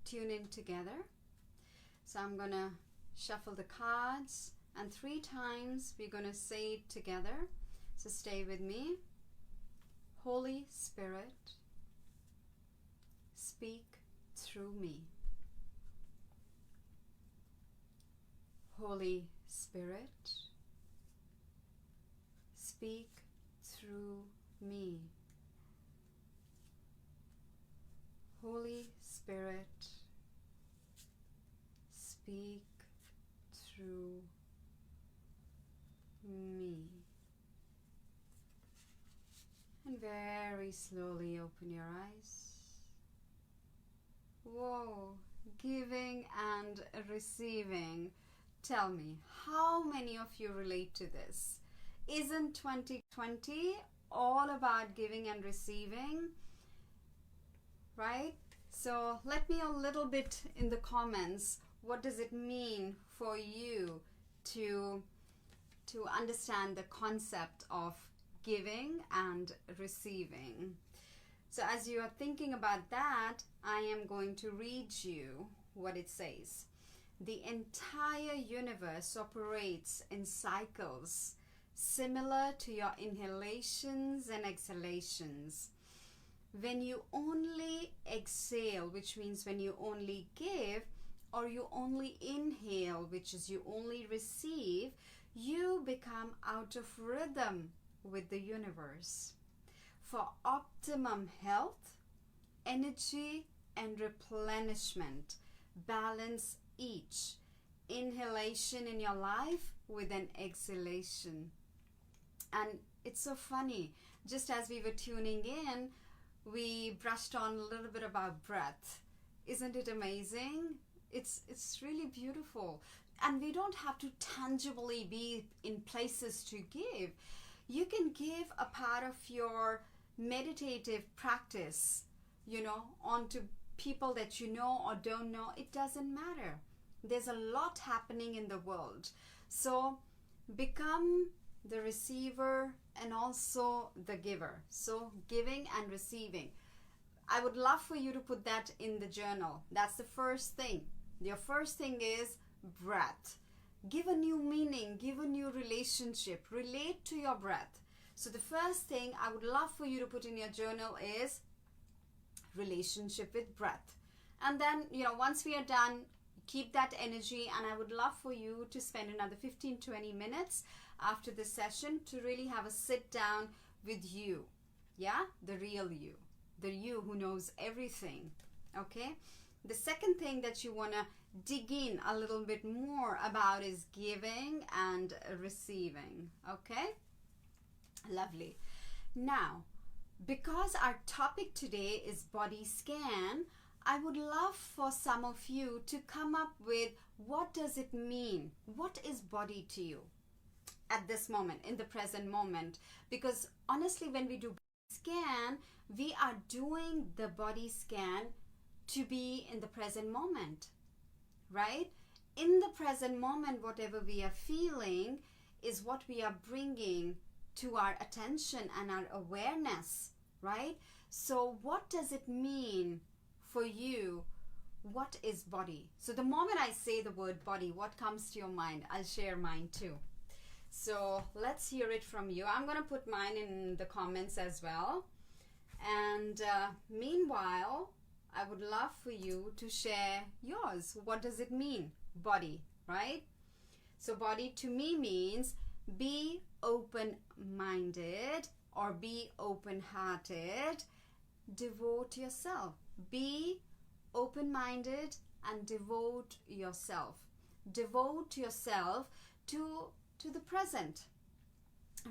tune in together. So I'm going to shuffle the cards, and 3 times we're going to say it together. So stay with me. Holy Spirit, speak through me. Holy Spirit, speak through me. Holy Spirit, speak through me. And very slowly open your eyes. Whoa, giving and receiving. Tell me, how many of you relate to this? Isn't 2020 all about giving and receiving? Right? So let me a little bit in the comments, what does it mean for you to understand the concept of giving and receiving? So as you are thinking about that, I am going to read you what it says. The entire universe operates in cycles similar to your inhalations and exhalations. When you only exhale, which means when you only give, or you only inhale, which is you only receive, you become out of rhythm with the universe. For optimum health, energy, and replenishment, balance each inhalation in your life with an exhalation. And it's so funny, just as we were tuning in, we brushed on a little bit about breath. Isn't it amazing? It's really beautiful. And we don't have to tangibly be in places to give. You can give a part of your meditative practice, onto people that you know or don't know. It doesn't matter. There's a lot happening in the world. So become the receiver and also the giver. So giving and receiving. I would love for you to put that in the journal. That's the first thing. Your first thing is breath. Give a new meaning, give a new relationship, relate to your breath. So the first thing I would love for you to put in your journal is relationship with breath. And then, once we are done, keep that energy, and I would love for you to spend another 15-20 minutes after the session to really have a sit down with you. Yeah, the real you, the you who knows everything. Okay. The second thing that you want to dig in a little bit more about is giving and receiving. Okay, lovely. Now, because our topic today is body scan, I would love for some of you to come up with, what does it mean? What is body to you at this moment, in the present moment? Because honestly, when we do body scan, we are doing the body scan to be in the present moment, right? In the present moment, whatever we are feeling is what we are bringing to our attention and our awareness, right? So what does it mean for you? What is body? So the moment I say the word body, what comes to your mind? I'll share mine too. So let's hear it from you. I'm going to put mine in the comments as well. And meanwhile, I would love for you to share yours. What does it mean? Body, right? So body to me means be open-minded or be open-hearted. Devote yourself. Be open-minded and devote yourself. Devote yourself to the present,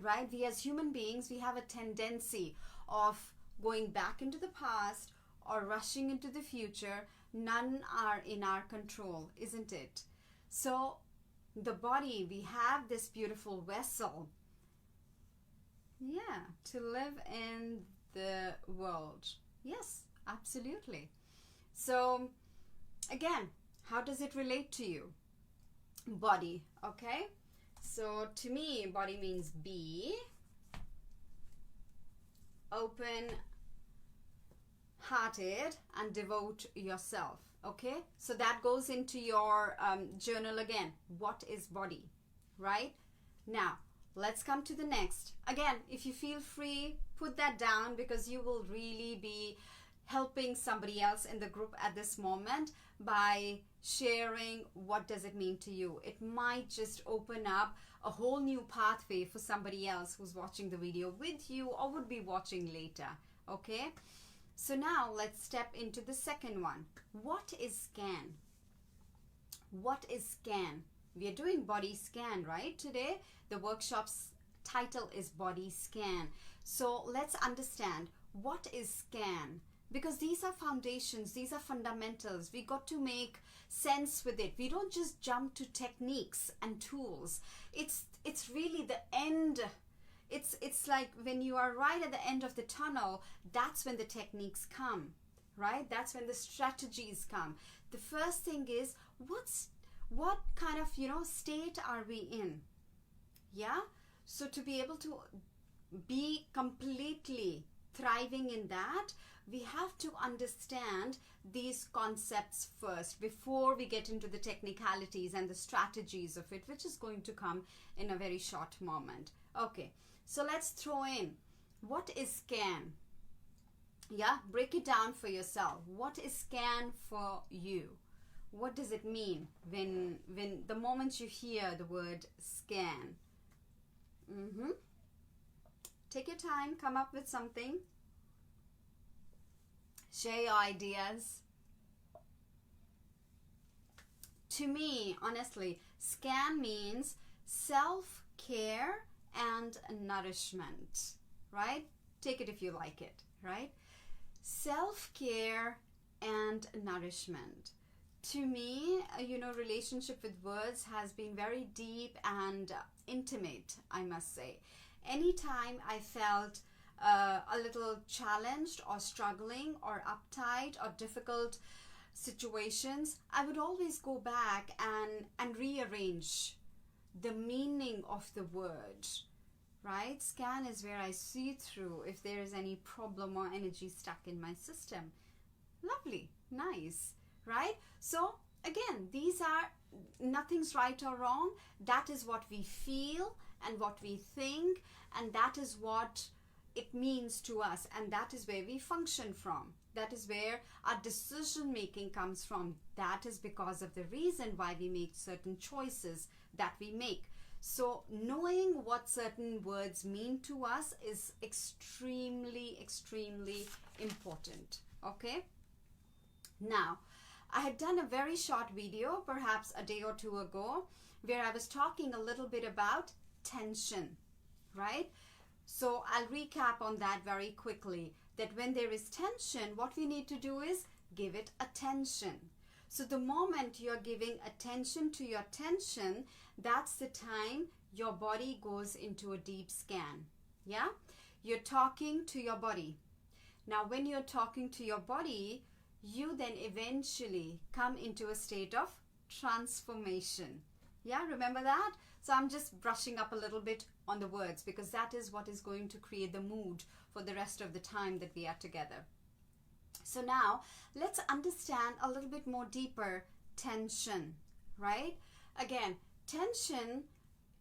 right? We as human beings, we have a tendency of going back into the past or rushing into the future. None are in our control, isn't it? So the body, we have this beautiful vessel, to live in the world. Yes, absolutely. So again, how does it relate to you? Body, okay? So to me, body means be open-hearted and devote yourself. Okay, so that goes into your journal again. What is body, right? Now, let's come to the next. Again, if you feel free, put that down, because you will really be helping somebody else in the group at this moment by sharing what does it mean to you. It might just open up a whole new pathway for somebody else who's watching the video with you or would be watching later. Okay, so now let's step into the second one. What is scan? What is scan? We are doing body scan, right? Today the workshop's title is body scan. So let's understand what is scan, because these are foundations, these are fundamentals. We got to make sense with it. We don't just jump to techniques and tools. It's really the end. It's like when you are right at the end of the tunnel, that's when the techniques come, right? That's when the strategies come. The first thing is, what kind of, state are we in? Yeah, so to be able to be completely thriving in that, we have to understand these concepts first before we get into the technicalities and the strategies of it, which is going to come in a very short moment. Okay, so let's throw in, what is scan? Yeah, break it down for yourself. What is scan for you? What does it mean when the moment you hear the word scan? Take your time, come up with something. Share your ideas. To me, honestly, scan means self-care and nourishment, right? Take it if you like it, right? Self-care and nourishment. To me, relationship with words has been very deep and intimate, I must say. Anytime I felt a little challenged or struggling or uptight or difficult situations, I would always go back and rearrange the meaning of the word, right? Scan is where I see through if there is any problem or energy stuck in my system. Lovely, nice, right? So again, these are, nothing's right or wrong. That is what we feel and what we think, and that is what it means to us, and that is where we function from. That is where our decision making comes from. That is because of the reason why we make certain choices that we make. So knowing what certain words mean to us is extremely, extremely important. Okay, now I had done a very short video perhaps a day or two ago where I was talking a little bit about tension, right? So I'll recap on that very quickly, that when there is tension, what we need to do is give it attention. So the moment you're giving attention to your tension, that's the time your body goes into a deep scan. Yeah? You're talking to your body. Now, when you're talking to your body, you then eventually come into a state of transformation. Yeah, remember that? So I'm just brushing up a little bit on the words, because that is what is going to create the mood for the rest of the time that we are together. So now let's understand a little bit more deeper tension, right? Again, tension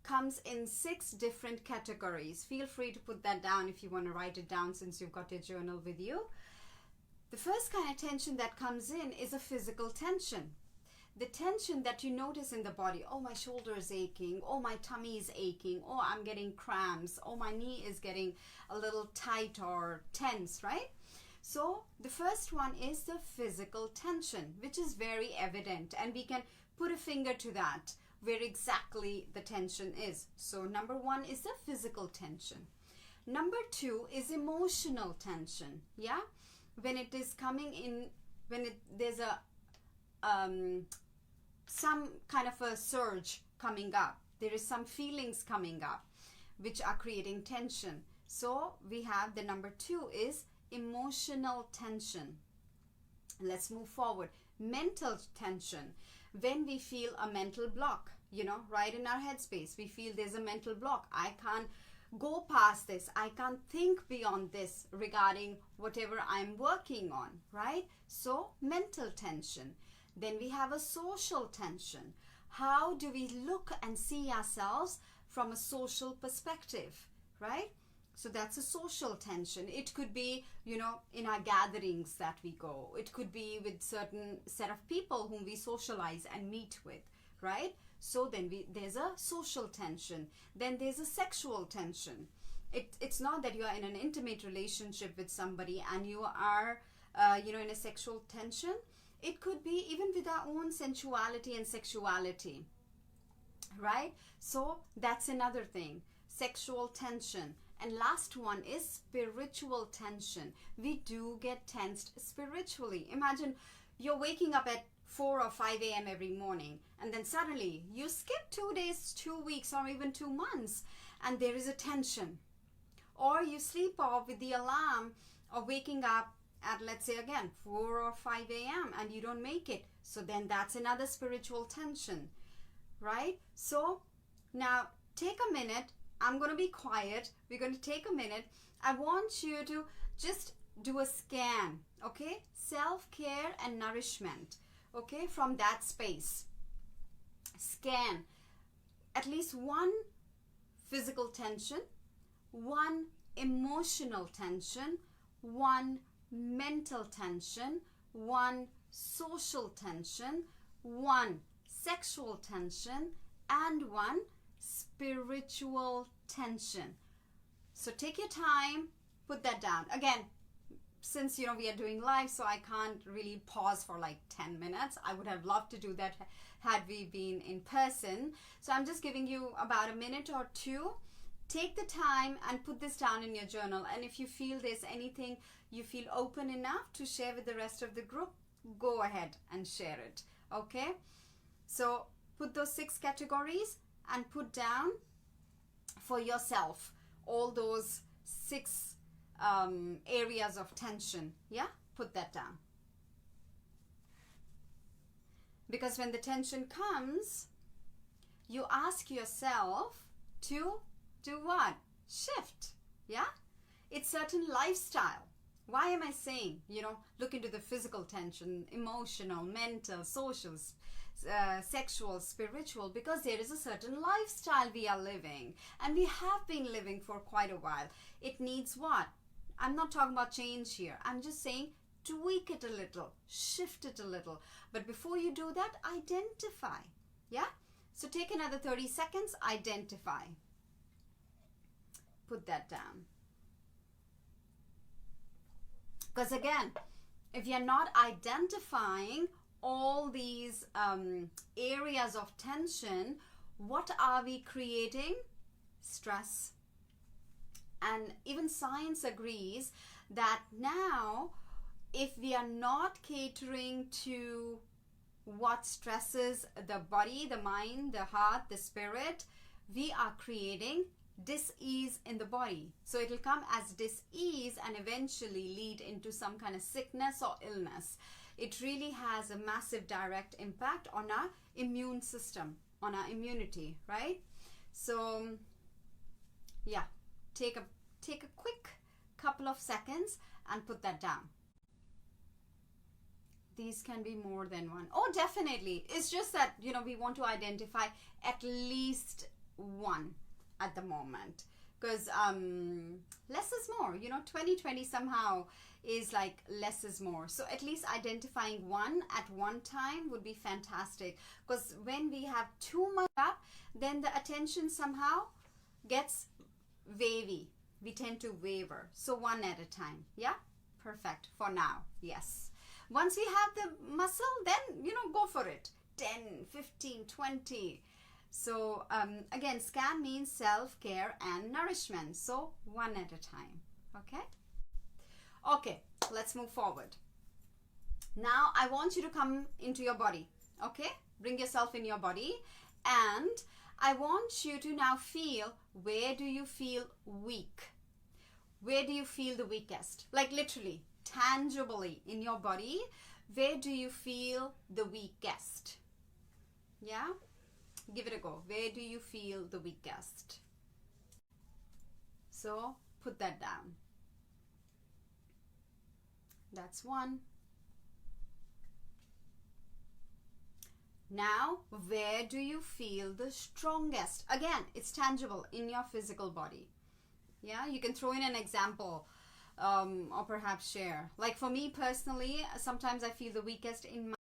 comes in 6 different categories. Feel free to put that down if you want to write it down, since you've got your journal with you. The first kind of tension that comes in is a physical tension. The tension that you notice in the body. Oh, my shoulder is aching. Oh, my tummy is aching. Oh, I'm getting cramps. Oh, my knee is getting a little tight or tense, right? So the first one is the physical tension, which is very evident, and we can put a finger to that, where exactly the tension is. So number 1 is the physical tension. Number 2 is emotional tension. Yeah, when it is coming in, when there's a some kind of a surge coming up, there is some feelings coming up which are creating tension. So we have the number 2 is emotional tension. Let's move forward. Mental tension. When we feel a mental block, right in our headspace, we feel there's a mental block. I can't go past this. I can't think beyond this regarding whatever I'm working on, right? So mental tension. Then we have a social tension. How do we look and see ourselves from a social perspective, right? So that's a social tension. It could be, in our gatherings that we go. It could be with certain set of people whom we socialize and meet with, right? So then there's a social tension. Then there's a sexual tension. It's not that you are in an intimate relationship with somebody and you are, in a sexual tension. It could be even with our own sensuality and sexuality, right? So that's another thing, sexual tension. And last one is spiritual tension. We do get tensed spiritually. Imagine you're waking up at 4 or 5 a.m. every morning, and then suddenly you skip 2 days, 2 weeks, or even 2 months, and there is a tension. Or you sleep off with the alarm of waking up at, let's say again, 4 or 5 a.m. and you don't make it. So then that's another spiritual tension, right? So now take a minute. I'm going to be quiet. We're going to take a minute. I want you to just do a scan, okay? Self-care and nourishment, okay? From that space. Scan at least one physical tension, one emotional tension, one mental tension, one social tension, one sexual tension, and one spiritual tension. So take your time, put that down. Again, since we are doing live, so I can't really pause for like 10 minutes. I would have loved to do that had we been in person. So I'm just giving you about a minute or two. Take the time and put this down in your journal. And if you feel there's anything you feel open enough to share with the rest of the group, go ahead and share it. Okay? So put those 6 categories and put down for yourself all those 6 areas of tension. Yeah? Put that down. Because when the tension comes, you ask yourself to do what? Shift. Yeah? It's certain lifestyle. Why am I saying, look into the physical tension, emotional, mental, social, sexual, spiritual, because there is a certain lifestyle we are living and we have been living for quite a while. It needs what? I'm not talking about change here. I'm just saying tweak it a little, shift it a little. But before you do that, identify. Yeah? So take another 30 seconds, identify. Put that down. Because again, if you're not identifying all these areas of tension, what are we creating? Stress. And even science agrees that now, if we are not catering to what stresses the body, the mind, the heart, the spirit, we are creating dis-ease in the body. So it will come as dis-ease and eventually lead into some kind of sickness or illness. It really has a massive direct impact on our immune system, on our immunity, right? So yeah, take a quick couple of seconds and put that down. These can be more than one. Oh, definitely. It's just that, we want to identify at least one at the moment, because less is more. 2020 somehow is like less is more. So at least identifying one at one time would be fantastic, because when we have too much up, then the attention somehow gets wavy. We tend to waver. So one at a time. Yeah, perfect for now. Yes. Once we have the muscle, then go for it. 10, 15, 20. So again, scan means self-care and nourishment. So one at a time. Okay, let's move forward. Now I want you to come into your body. Okay, bring yourself in your body, and I want you to now feel, where do you feel weak? Where do you feel the weakest? Like literally, tangibly in your body, where do you feel the weakest? Yeah? Give it a go. Where do you feel the weakest? So put that down. That's one. Now, where do you feel the strongest? Again, it's tangible in your physical body. Yeah, you can throw in an example or perhaps share. Like for me personally, sometimes I feel the weakest in my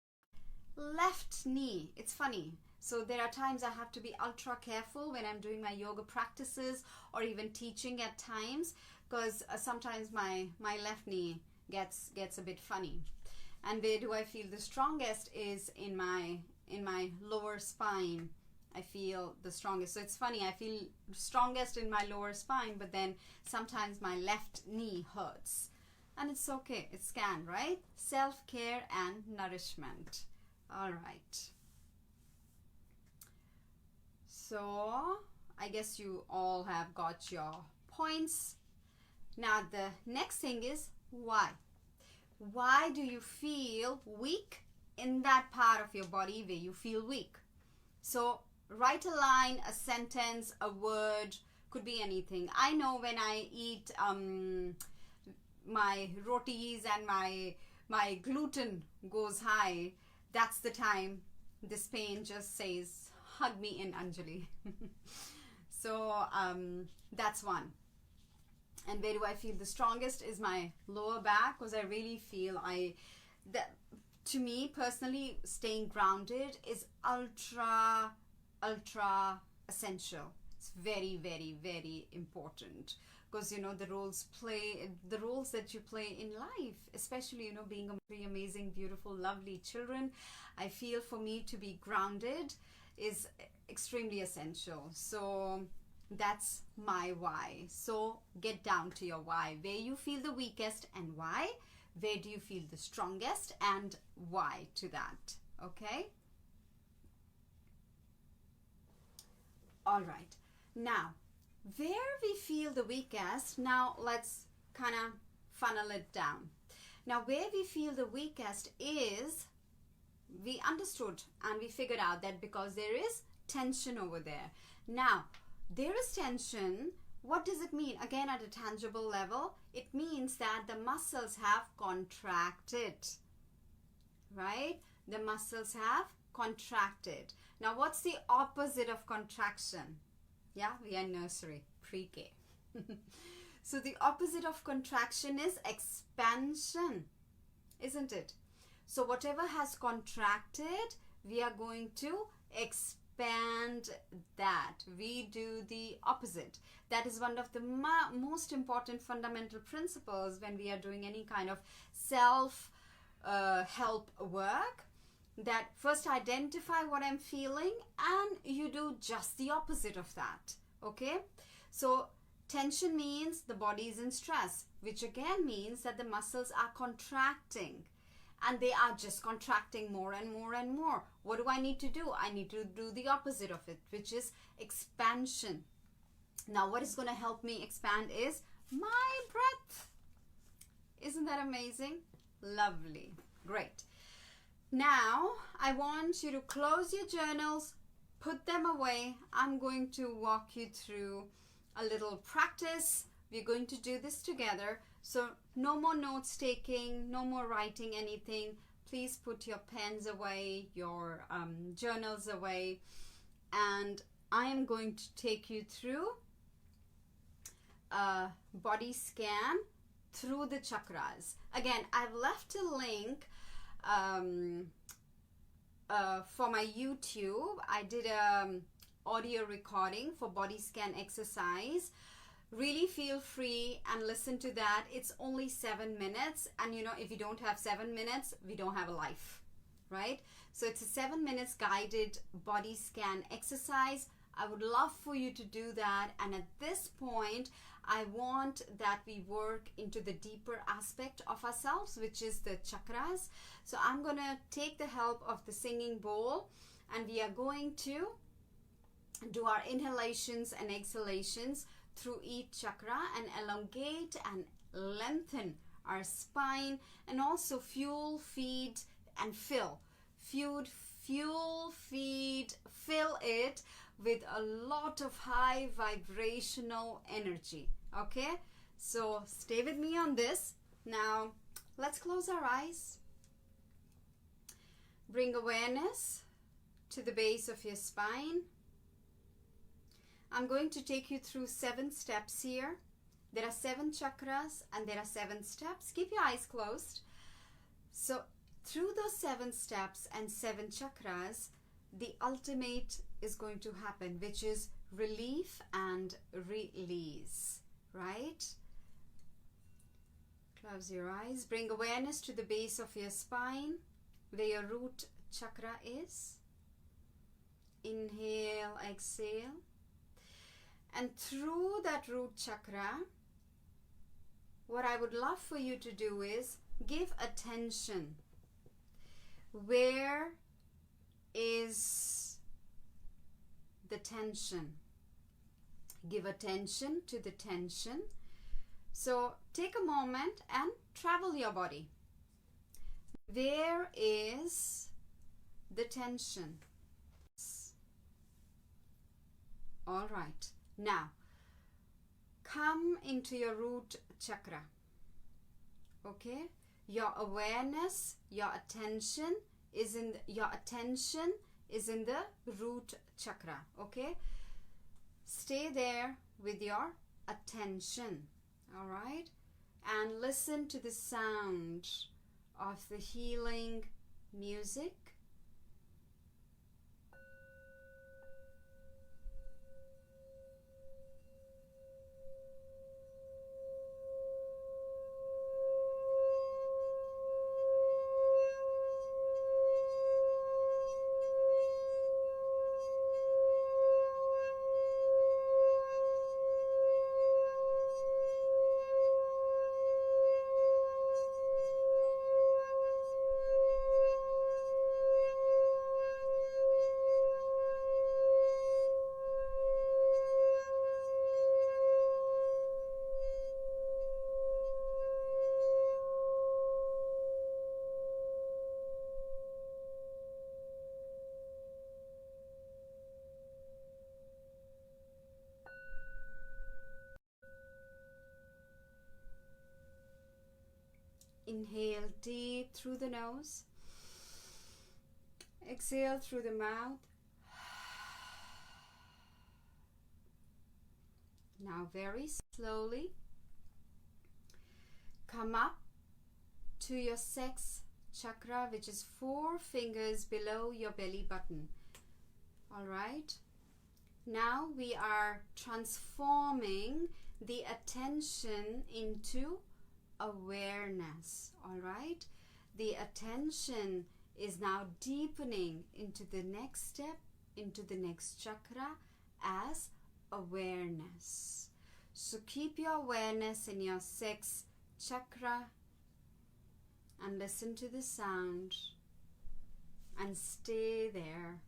left knee. It's funny. So there are times I have to be ultra careful when I'm doing my yoga practices or even teaching at times, because sometimes my left knee gets a bit funny. And where do I feel the strongest is in my lower spine. I feel the strongest. So it's funny, I feel strongest in my lower spine, but then sometimes my left knee hurts. And it's okay, it's can, right? Self-care and nourishment. All right. So I guess you all have got your points. Now the next thing is why. Why do you feel weak in that part of your body where you feel weak? So write a line, a sentence, a word, could be anything. I know when I eat my rotis and my gluten goes high, that's the time this pain just says, hug me in, Anjali. So that's one. And where do I feel the strongest is my lower back, because I really feel to me personally, staying grounded is ultra essential. It's very, very, very important, because you know the roles that you play in life, especially, you know, being a very amazing, beautiful, lovely children. I feel for me to be grounded is extremely essential. So that's my why. So get down to your why, where you feel the weakest and why, where do you feel the strongest and why to that. Okay. All right. Now, where we feel the weakest, now let's kind of funnel it down. Now, where we feel the weakest is, we understood and we figured out that because there is tension over there. Now, there is tension. What does it mean? Again, at a tangible level, it means that the muscles have contracted, right? The muscles have contracted. Now, what's the opposite of contraction? Yeah, we are nursery, pre-K. So the opposite of contraction is expansion, isn't it? So whatever has contracted, we are going to expand that. We do the opposite. That is one of the most important fundamental principles when we are doing any kind of self-help work. That first identify what I'm feeling and you do just the opposite of that. Okay, so tension means the body is in stress, which again means that the muscles are contracting, and they are just contracting more and more and more. What do I need to do? I need to do the opposite of it, which is expansion. Now what is going to help me expand is my breath. Isn't that amazing? Lovely. Great. Now, I want you to close your journals, put them away. I'm going to walk you through a little practice. We're going to do this together. So no more notes taking, no more writing anything. Please put your pens away, your journals away. And I am going to take you through a body scan through the chakras. Again, I've left a link for my YouTube. I did a audio recording for body scan exercise. Really feel free and listen to that. It's only 7 minutes, and you know, if you don't have 7 minutes, we don't have a life, right? So it's a 7 minutes guided body scan exercise. I would love for you to do that, and at this point I want that we work into the deeper aspect of ourselves, which is the chakras. So I'm going to take the help of the singing bowl, and we are going to do our inhalations and exhalations through each chakra and elongate and lengthen our spine, and also fuel, feed and fill. Fuel, feed, fill it with a lot of high vibrational energy. Okay, so stay with me on this. Now let's close our eyes. Bring awareness to the base of your spine. I'm going to take you through 7 steps here. There are 7 chakras and there are 7 steps. Keep your eyes closed. So through those 7 steps and 7 chakras, the ultimate is going to happen, which is relief and release, right? Close your eyes. Bring awareness to the base of your spine, where your root chakra is. Inhale, exhale. And through that root chakra, what I would love for you to do is give attention. Where is the tension? Give attention to the tension. So take a moment and travel your body. Where is the tension? All right. Now, come into your root chakra. Okay? Your awareness, your attention is in the root chakra. Okay? Stay there with your attention. All right? And listen to the sound of the healing music. Inhale deep through the nose. Exhale through the mouth. Now very slowly come up to your sex chakra, which is 4 fingers below your belly button. All right. Now we are transforming the attention into awareness. All right. The attention is now deepening into the next step, into the next chakra as awareness. So keep your awareness in your sex chakra and listen to the sound and stay there.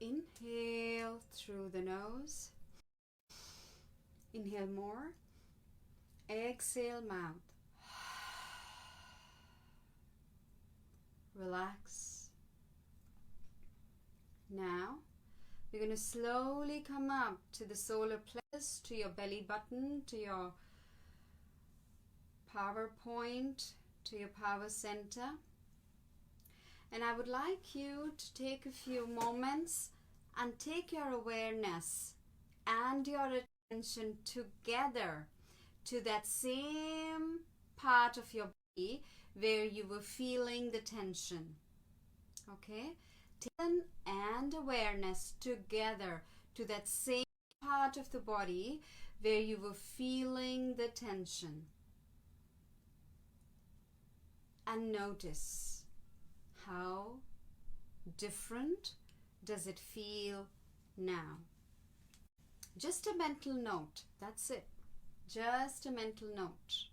Inhale through the nose. Inhale more. Exhale, mouth. Relax. Now, we're going to slowly come up to the solar plexus, to your belly button, to your power point, to your power center. And I would like you to take a few moments and take your awareness and your attention together to that same part of your body where you were feeling the tension. Okay? Tension and awareness together to that same part of the body where you were feeling the tension. and notice how different does it feel now. Just a mental note, that's it. Just a mental note.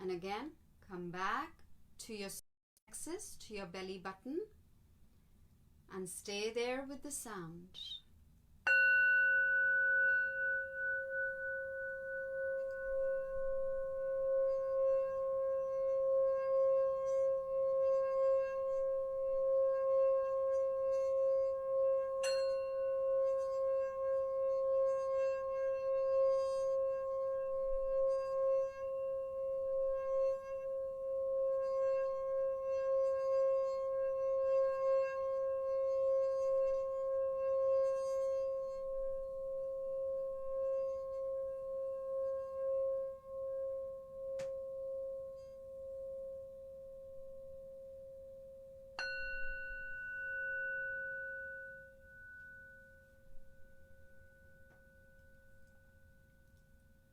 And again, come back to your axis, to your belly button, and stay there with the sound.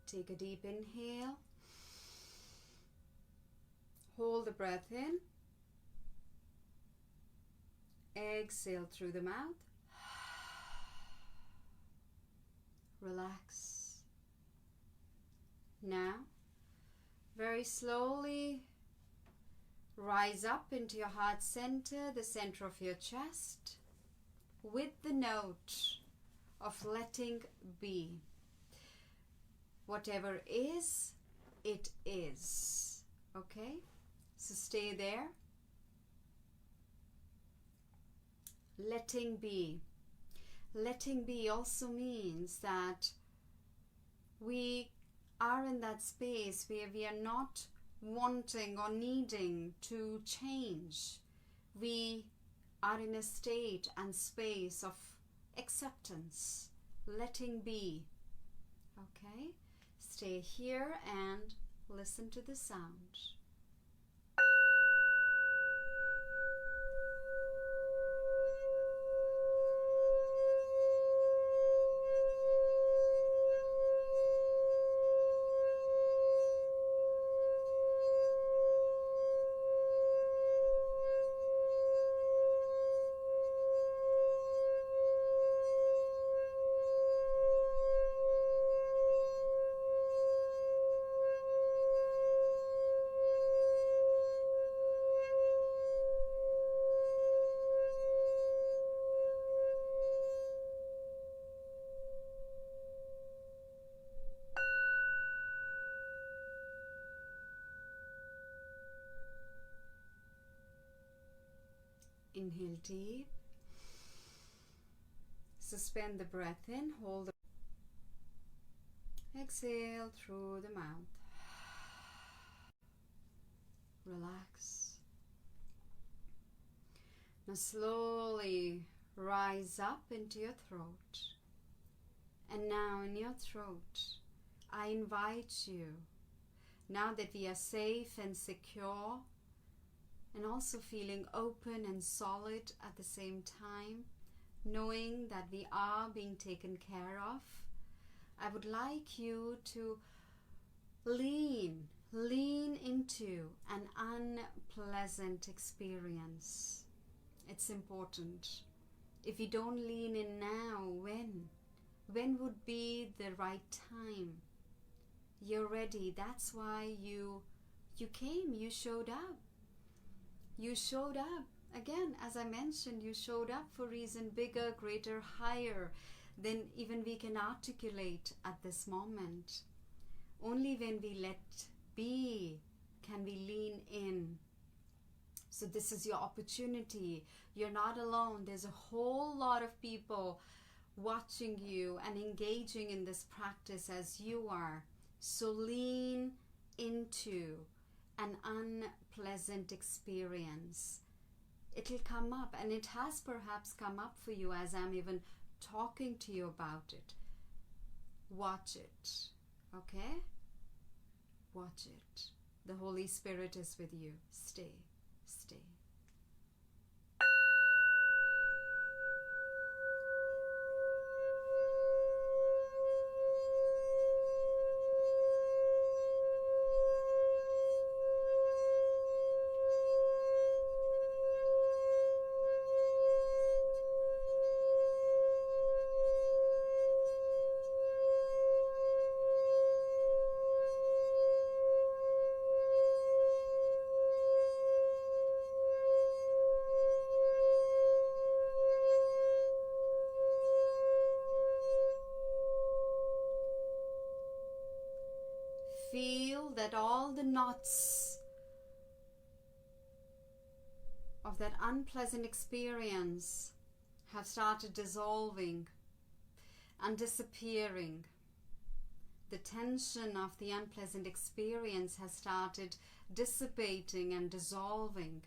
Take a deep inhale. Hold the breath in. Exhale through the mouth. Relax. Now, very slowly rise up into your heart center, the center of your chest, with the note of letting be. Whatever is, it is. Okay? So stay there. Letting be. Letting be also means that we are in that space where we are not wanting or needing to change. We are in a state and space of acceptance. Letting be. Okay? Stay here and listen to the sound. Inhale deep. Suspend the breath in. Hold the exhale through the mouth. Relax. Now slowly rise up into your throat. And now in your throat, I invite you, now that we are safe and secure, and also feeling open and solid at the same time, knowing that we are being taken care of, I would like you to lean into an unpleasant experience. It's important. If you don't lean in now, when? When would be the right time? You're ready. That's why you came, you showed up. You showed up. Again, as I mentioned, you showed up for a reason bigger, greater, higher than even we can articulate at this moment. Only when we let be can we lean in. So this is your opportunity. You're not alone. There's a whole lot of people watching you and engaging in this practice as you are. So lean into an unpleasant experience. It'll come up, and it has perhaps come up for you as I'm even talking to you about it. Watch it, okay? Watch it. The Holy Spirit is with you. Stay. feel that all the knots of that unpleasant experience have started dissolving and disappearing. The tension of the unpleasant experience has started dissipating and dissolving.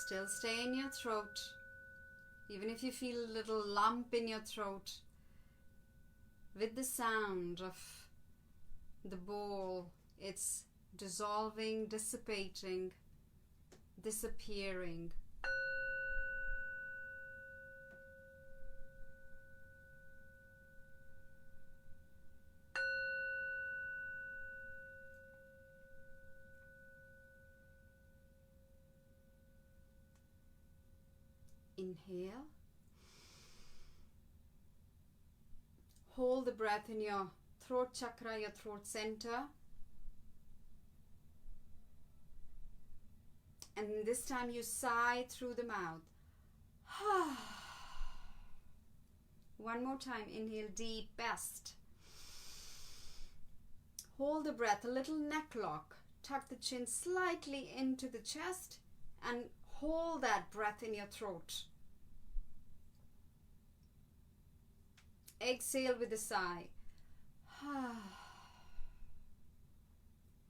Still stay in your throat. Even if you feel a little lump in your throat, with the sound of the bowl, it's dissolving, dissipating, disappearing. Inhale. Hold the breath in your throat chakra, your throat center. And this time you sigh through the mouth. One more time. Inhale deep, best. Hold the breath, a little neck lock. Tuck the chin slightly into the chest and hold that breath in your throat. Exhale with a sigh.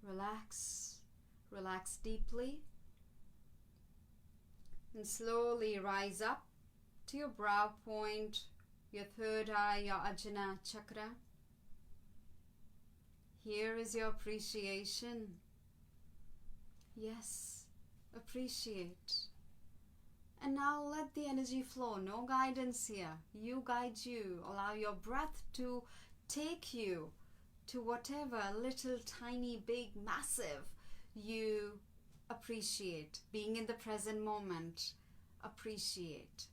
Relax. Relax deeply. And slowly rise up to your brow point, your third eye, your Ajna chakra. Here is your appreciation. Yes, appreciate. And now let the energy flow. No guidance here. You guide you. Allow your breath to take you to whatever little, tiny, big, massive you appreciate. Being in the present moment. Appreciate.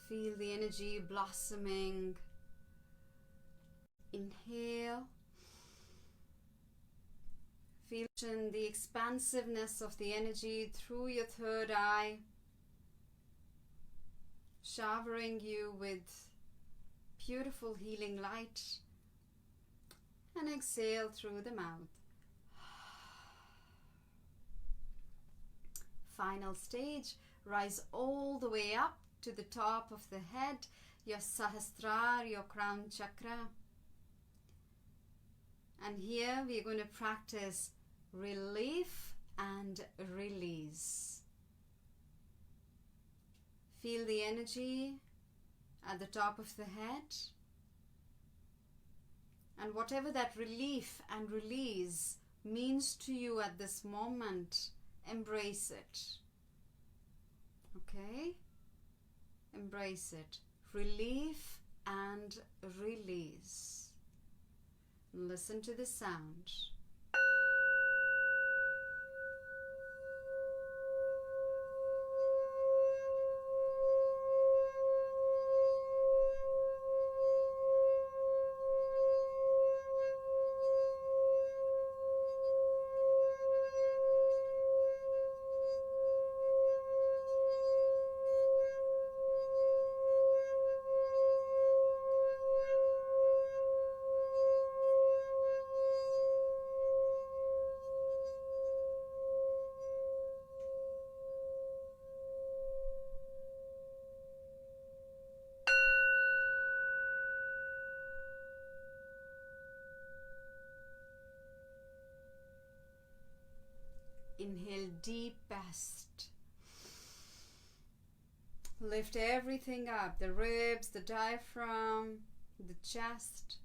Feel the energy blossoming. Inhale. Feel the expansiveness of the energy through your third eye, showering you with beautiful healing light. And exhale through the mouth. Final stage, rise all the way up to the top of the head, your Sahasrara, your crown chakra. And here we are going to practice relief and release. Feel the energy at the top of the head. And whatever that relief and release means to you at this moment, embrace it. Okay? Embrace it. Relief and release. Listen to the sound. Inhale deep, best. Lift everything up, the ribs, the diaphragm, the chest.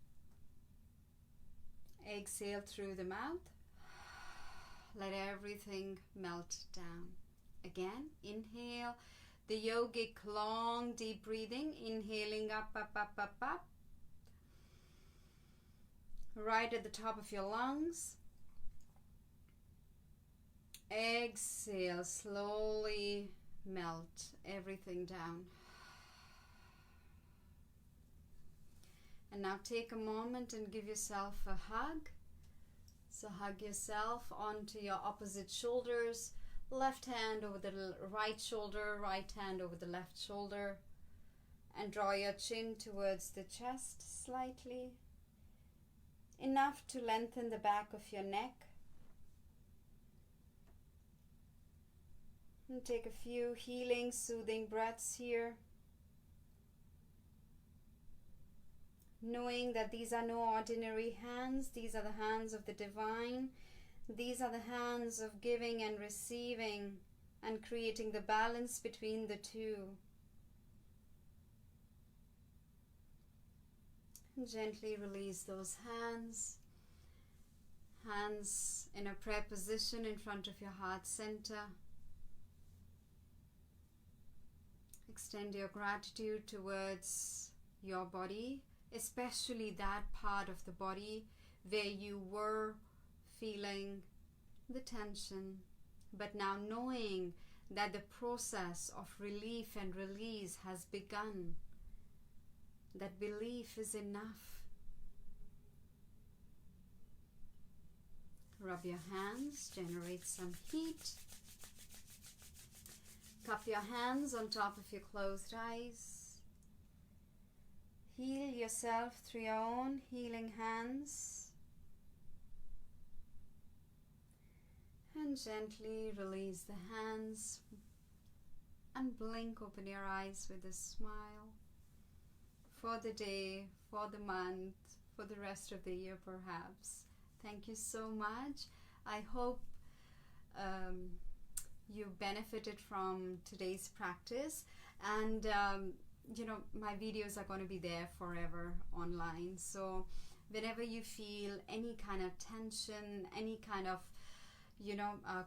Exhale through the mouth. Let everything melt down. Again, inhale. The yogic long deep breathing, inhaling up, up, up, up, up. Right at the top of your lungs. Exhale, slowly melt everything down. And now take a moment and give yourself a hug. So hug yourself onto your opposite shoulders. Left hand over the right shoulder, right hand over the left shoulder. And draw your chin towards the chest slightly. Enough to lengthen the back of your neck. And take a few healing, soothing breaths here. Knowing that these are no ordinary hands, these are the hands of the divine. These are the hands of giving and receiving and creating the balance between the two. And gently release those hands. Hands in a prayer position in front of your heart center. Extend your gratitude towards your body, especially that part of the body where you were feeling the tension, but now knowing that the process of relief and release has begun. That belief is enough. Rub your hands, generate some heat. Cup your hands on top of your closed eyes. Heal yourself through your own healing hands. And gently release the hands and blink open your eyes with a smile for the day, for the month, for the rest of the year perhaps. Thank you so much. I hope you benefited from today's practice, and my videos are going to be there forever online. So whenever you feel any kind of tension, any kind of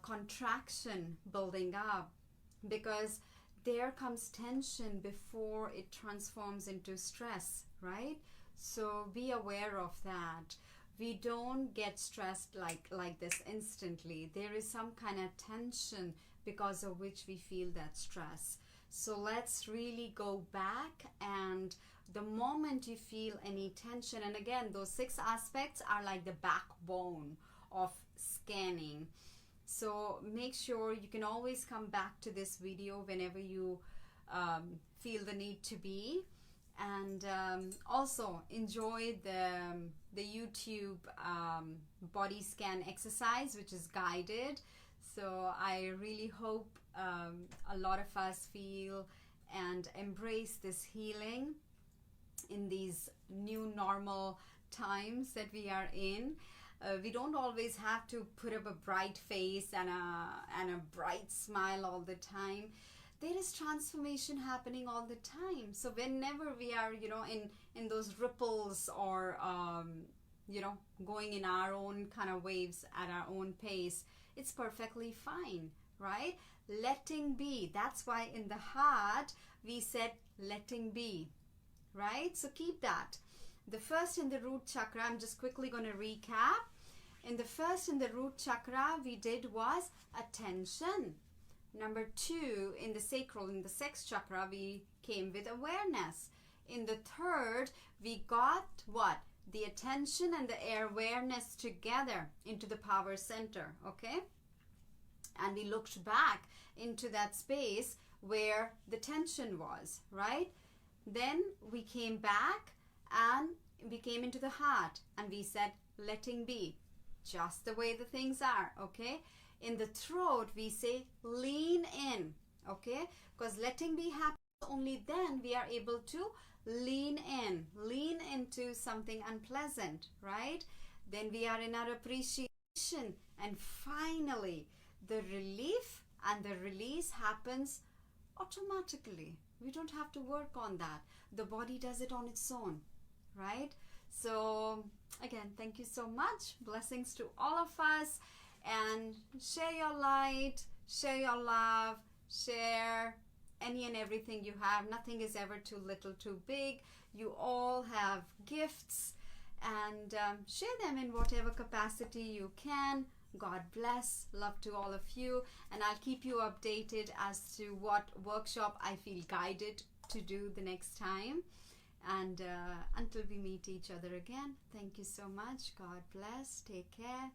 contraction building up, because there comes tension before it transforms into stress, right? So be aware of that. We don't get stressed like this instantly. There is some kind of tension because of which we feel that stress. So let's really go back, and the moment you feel any tension, and again, those 6 aspects are like the backbone of scanning. So make sure you can always come back to this video whenever you feel the need to be. And also enjoy the YouTube body scan exercise, which is guided. So I really hope a lot of us feel and embrace this healing in these new normal times that we are in. We don't always have to put up a bright face and a bright smile all the time. There is transformation happening all the time. So whenever we are, in those ripples or, going in our own kind of waves at our own pace, it's perfectly fine, right? Letting be. That's why in the heart, we said letting be, right? So keep that. The first in the root chakra, I'm just quickly going to recap. In the root chakra, we did was attention. Number 2, in the sacral, in the sex chakra, we came with awareness. In the third, we got what? The attention and the awareness together into the power center, okay? And we looked back into that space where the tension was, right? Then we came back and we came into the heart and we said, letting be, just the way the things are, okay? In the throat, we say, lean in, okay? Because letting be happens only then we are able to lean into something unpleasant, right? Then we are in our appreciation, and finally the relief and the release happens automatically, We don't have to work on that. The body does it on its own, right? So again, thank you so much. Blessings to all of us, and share your light, share your love, share any and everything you have. Nothing is ever too little, too big. You all have gifts, and share them in whatever capacity you can. God bless. Love to all of you, and I'll keep you updated as to what workshop I feel guided to do the next time. And until we meet each other again, thank you so much. God bless. Take care.